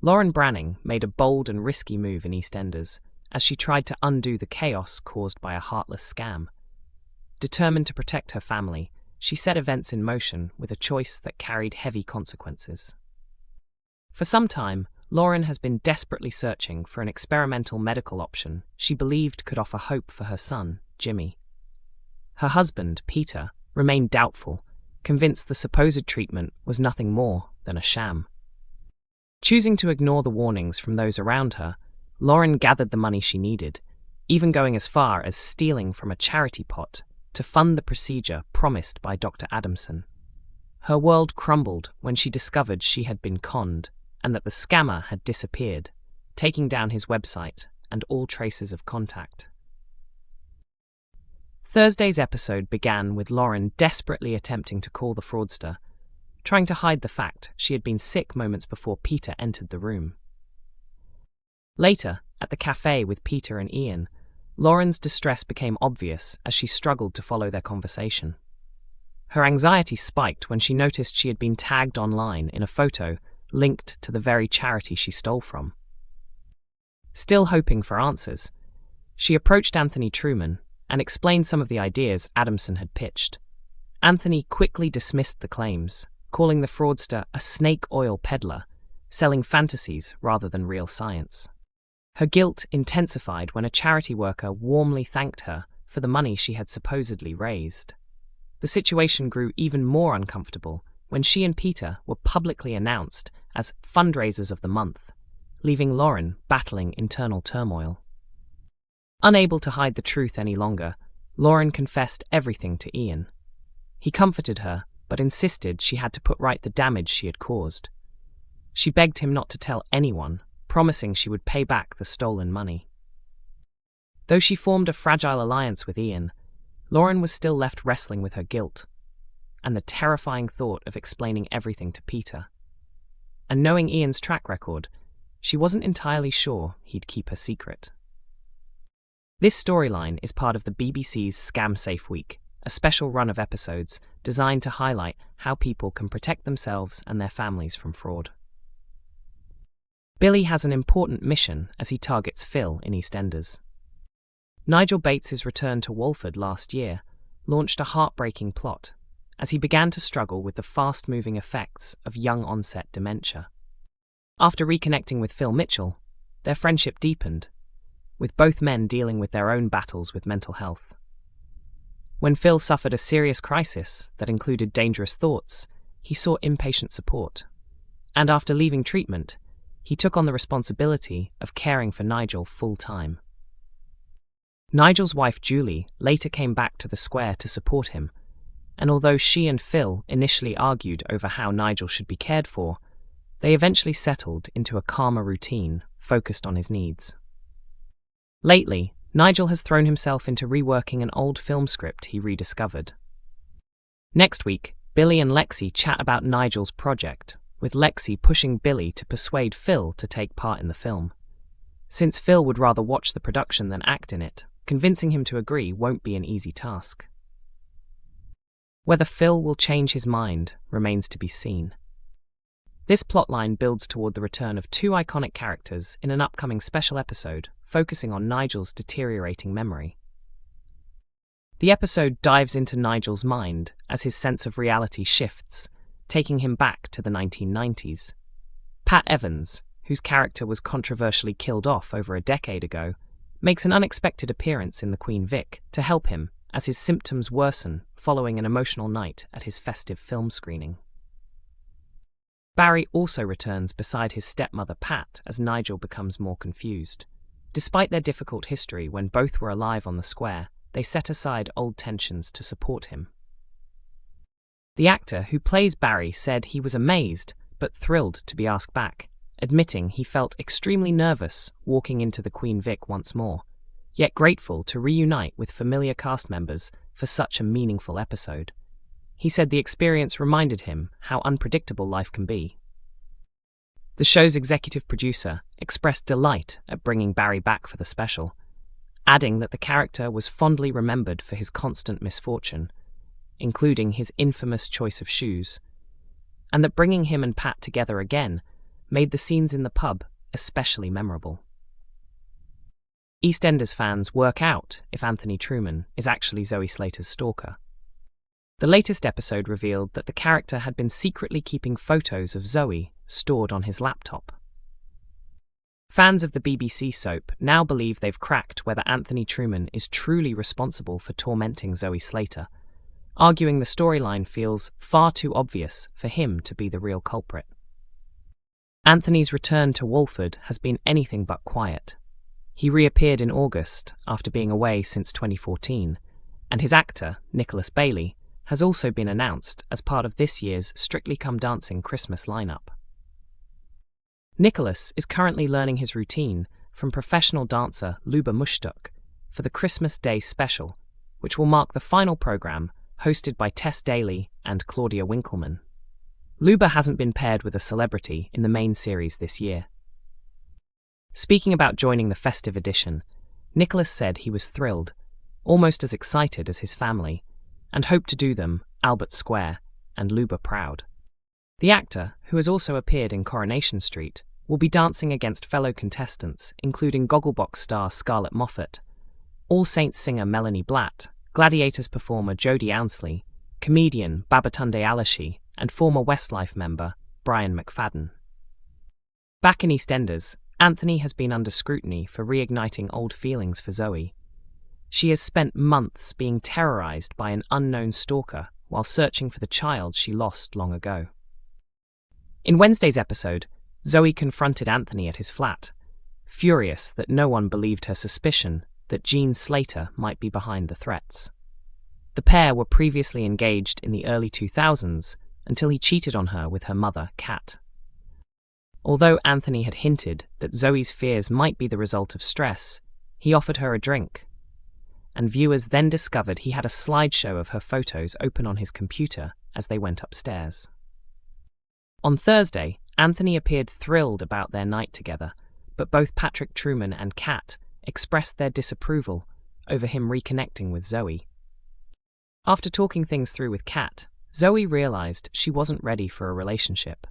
Lauren Branning made a bold and risky move in Eastenders as she tried to undo the chaos caused by a heartless scam. Determined to protect her family, she set events in motion with a choice that carried heavy consequences. For some time, Lauren has been desperately searching for an experimental medical option she believed could offer hope for her son, Jimmy. Her husband, Peter, remained doubtful, convinced the supposed treatment was nothing more than a sham. Choosing to ignore the warnings from those around her, Lauren gathered the money she needed, even going as far as stealing from a charity pot to fund the procedure promised by Dr. Adamson. Her world crumbled when she discovered she had been conned and that the scammer had disappeared, taking down his website and all traces of contact. Thursday's episode began with Lauren desperately attempting to call the fraudster, trying to hide the fact she had been sick moments before Peter entered the room. Later, at the cafe with Peter and Ian, Lauren's distress became obvious as she struggled to follow their conversation. Her anxiety spiked when she noticed she had been tagged online in a photo linked to the very charity she stole from. Still hoping for answers, she approached Anthony Truman and explained some of the ideas Adamson had pitched. Anthony quickly dismissed the claims, calling the fraudster a snake oil peddler, selling fantasies rather than real science. Her guilt intensified when a charity worker warmly thanked her for the money she had supposedly raised. The situation grew even more uncomfortable when she and Peter were publicly announced as fundraisers of the month, leaving Lauren battling internal turmoil. Unable to hide the truth any longer, Lauren confessed everything to Ian. He comforted her, but insisted she had to put right the damage she had caused. She begged him not to tell anyone, promising she would pay back the stolen money. Though she formed a fragile alliance with Ian, Lauren was still left wrestling with her guilt and the terrifying thought of explaining everything to Peter. And knowing Ian's track record, she wasn't entirely sure he'd keep her secret. This storyline is part of the BBC's Scam Safe Week, a special run of episodes designed to highlight how people can protect themselves and their families from fraud. Billy has an important mission as he targets Phil in Eastenders. Nigel Bates's return to Walford last year launched a heartbreaking plot as he began to struggle with the fast-moving effects of young-onset dementia. After reconnecting with Phil Mitchell, their friendship deepened, with both men dealing with their own battles with mental health. When Phil suffered a serious crisis that included dangerous thoughts, he sought inpatient support. And after leaving treatment, he took on the responsibility of caring for Nigel full-time. Nigel's wife Julie later came back to the square to support him, and although she and Phil initially argued over how Nigel should be cared for, they eventually settled into a calmer routine focused on his needs. Lately, Nigel has thrown himself into reworking an old film script he rediscovered. Next week, Billy and Lexi chat about Nigel's project, with Lexi pushing Billy to persuade Phil to take part in the film. Since Phil would rather watch the production than act in it, convincing him to agree won't be an easy task. Whether Phil will change his mind remains to be seen. This plotline builds toward the return of two iconic characters in an upcoming special episode focusing on Nigel's deteriorating memory. The episode dives into Nigel's mind as his sense of reality shifts, taking him back to the 1990s. Pat Evans, whose character was controversially killed off over a decade ago, makes an unexpected appearance in the Queen Vic to help him as his symptoms worsen following an emotional night at his festive film screening. Barry also returns beside his stepmother Pat as Nigel becomes more confused. Despite their difficult history when both were alive on the square, they set aside old tensions to support him. The actor who plays Barry said he was amazed but thrilled to be asked back, admitting he felt extremely nervous walking into the Queen Vic once more, yet grateful to reunite with familiar cast members for such a meaningful episode. He said the experience reminded him how unpredictable life can be. The show's executive producer expressed delight at bringing Barry back for the special, adding that the character was fondly remembered for his constant misfortune, including his infamous choice of shoes, and that bringing him and Pat together again made the scenes in the pub especially memorable. Eastenders fans work out if Anthony Truman is actually Zoe Slater's stalker. The latest episode revealed that the character had been secretly keeping photos of Zoe stored on his laptop. Fans of the BBC soap now believe they've cracked whether Anthony Truman is truly responsible for tormenting Zoe Slater, arguing the storyline feels far too obvious for him to be the real culprit. Anthony's return to Walford has been anything but quiet. He reappeared in August after being away since 2014, and his actor, Nicholas Bailey, has also been announced as part of this year's Strictly Come Dancing Christmas lineup. Nicholas is currently learning his routine from professional dancer Luba Mushtuk for the Christmas Day special, which will mark the final program hosted by Tess Daly and Claudia Winkleman. Luba hasn't been paired with a celebrity in the main series this year. Speaking about joining the festive edition, Nicholas said he was thrilled, almost as excited as his family, and hoped to do them, Albert Square, and Luba proud. The actor, who has also appeared in Coronation Street, will be dancing against fellow contestants including Gogglebox star Scarlett Moffat, All Saints singer Melanie Blatt, Gladiators performer Jodie Ounsley, comedian Babatunde Alashi, and former Westlife member Brian McFadden. Back in EastEnders, Anthony has been under scrutiny for reigniting old feelings for Zoe. She has spent months being terrorized by an unknown stalker while searching for the child she lost long ago. In Wednesday's episode, Zoe confronted Anthony at his flat, furious that no one believed her suspicion that Jean Slater might be behind the threats. The pair were previously engaged in the early 2000s until he cheated on her with her mother, Kat. Although Anthony had hinted that Zoe's fears might be the result of stress, he offered her a drink, and viewers then discovered he had a slideshow of her photos open on his computer as they went upstairs. On Thursday, Anthony appeared thrilled about their night together, but both Patrick Truman and Kat expressed their disapproval over him reconnecting with Zoe. After talking things through with Kat, Zoe realized she wasn't ready for a relationship.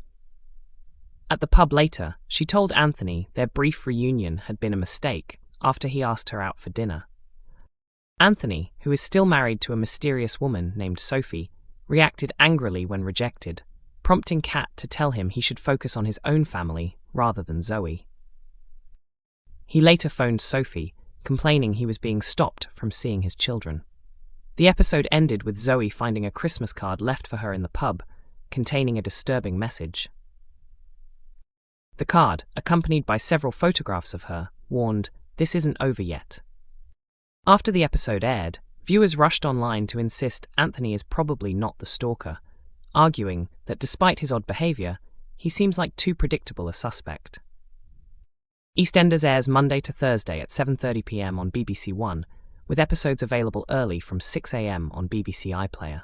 At the pub later, she told Anthony their brief reunion had been a mistake after he asked her out for dinner. Anthony, who is still married to a mysterious woman named Sophie, reacted angrily when rejected, prompting Kat to tell him he should focus on his own family rather than Zoe. He later phoned Sophie, complaining he was being stopped from seeing his children. The episode ended with Zoe finding a Christmas card left for her in the pub, containing a disturbing message. The card, accompanied by several photographs of her, warned, "This isn't over yet." After the episode aired, viewers rushed online to insist Anthony is probably not the stalker, arguing that despite his odd behavior, he seems like too predictable a suspect. EastEnders airs Monday to Thursday at 7:30 p.m. on BBC One, with episodes available early from 6 a.m. on BBC iPlayer.